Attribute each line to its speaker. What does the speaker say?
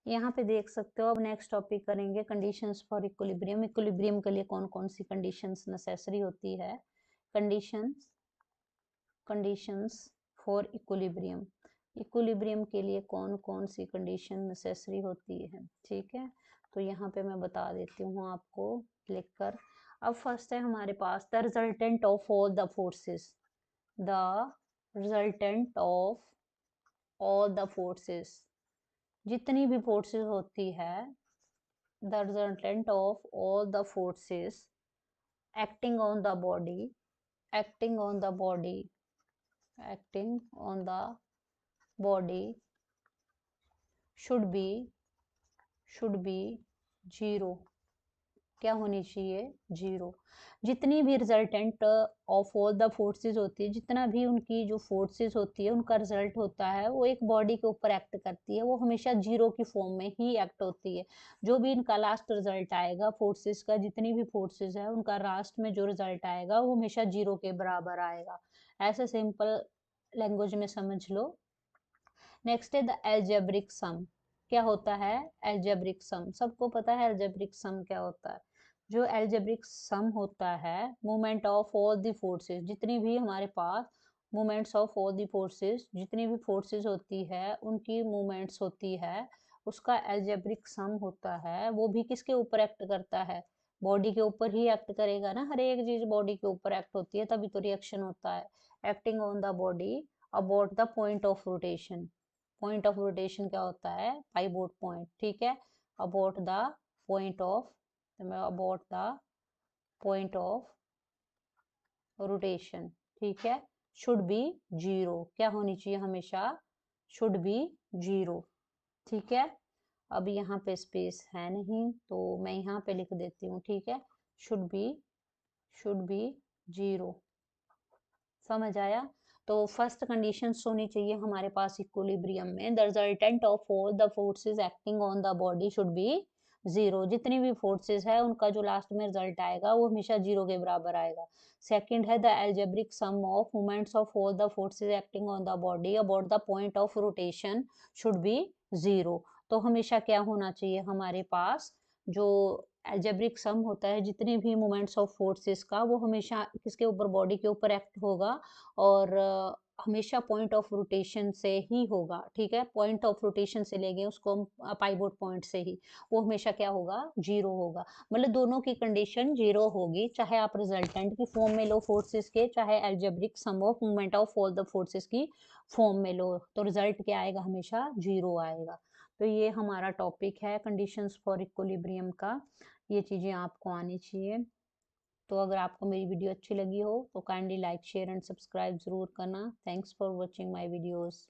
Speaker 1: यहाँ पे देख सकते हो। अब नेक्स्ट टॉपिक करेंगे कंडीशंस फॉर इक्विलिब्रियम। इक्विलिब्रियम के लिए कौन कौन सी कंडीशंस नेसेसरी होती है। Conditions conditions for equilibrium. Equilibrium के लिए कौन कौन सी कंडीशन नेसेसरी होती है, ठीक है। तो यहाँ पे मैं बता देती हूँ आपको लिखकर। अब फर्स्ट है हमारे पास the resultant of all the forces. The resultant of all the forces, जितनी भी फोर्सेस होती है, the resultant of all the forces acting on the body, acting on the body, acting on the body should be zero. क्या होनी चाहिए, zero. जितनी भी resultant of all the forces होती है, जितना भी उनकी जो फोर्सेस होती है उनका रिजल्ट होता है, वो एक बॉडी के ऊपर एक्ट करती है, वो हमेशा जीरो की फॉर्म में ही एक्ट होती है। जो भी इनका लास्ट रिजल्ट आएगा फोर्सेस का, जितनी भी फोर्सेस है उनका लास्ट में जो रिजल्ट आएगा वो हमेशा जीरो के बराबर आएगा। ऐसे सिंपल लैंग्वेज में समझ लो। नेक्स्ट है द एल्जेब्रिक सम। क्या होता है एल्जेब्रिक सम, सबको पता है एल्जेब्रिक सम क्या होता है। जो एल्जेब्रिक सम होता है, movement of all the forces, जितनी भी हमारे पास movements of all the forces, जितनी भी फोर्सेस होती है उनकी मूवमेंट्स होती है, उसका एल्जेब्रिक सम होता है। वो भी किसके ऊपर एक्ट करता है, बॉडी के ऊपर ही एक्ट करेगा ना। हर एक चीज बॉडी के ऊपर एक्ट होती है तभी तो रिएक्शन होता है। Acting on the body about the point of rotation. Point of rotation क्या होता है, पाइवोट पॉइंट, ठीक है। About the point of, about the point of rotation, ठीक है। शुड बी जीरो, क्या होनी चाहिए हमेशा, शुड बी जीरो, ठीक है। अब यहाँ पे स्पेस है नहीं तो मैं यहाँ पे लिख देती हूँ, ठीक है। शुड बी जीरो, समझ आया। तो फर्स्ट कंडीशन होनी चाहिए हमारे पास इक्विलिब्रियम में, the resultant of all the forces acting on the body should be zero. जितनी भी फोर्सेस है उनका जो लास्ट में रिजल्ट आएगा वो हमेशा जीरो के बराबर आएगा। सेकंड है the algebraic sum of moments of all the forces acting on the body about the point of rotation should be zero. तो हमेशा क्या होना चाहिए हमारे पास, जो एल्जेब्रिक सम होता है जितने भी मोमेंट्स ऑफ फोर्सेस का, वो हमेशा किसके ऊपर, बॉडी के ऊपर एक्ट होगा और हमेशा पॉइंट ऑफ रोटेशन से ही होगा, ठीक है। पॉइंट ऑफ रोटेशन से लेंगे उसको हम पाइवोट पॉइंट से ही, वो हमेशा क्या होगा, जीरो होगा। मतलब दोनों की कंडीशन जीरो होगी, चाहे आप रिजल्टेंट की फॉर्म में लो फोर्सेस के, चाहे algebraic sum of moment of all the forces की फॉर्म में लो, तो रिजल्ट क्या आएगा, हमेशा जीरो आएगा। तो ये हमारा टॉपिक है कंडीशंस फॉर इक्विलिब्रियम का। ये चीज़ें आपको आनी चाहिए। तो अगर आपको मेरी वीडियो अच्छी लगी हो तो kindly like share and subscribe ज़रूर करना। Thanks for watching my videos.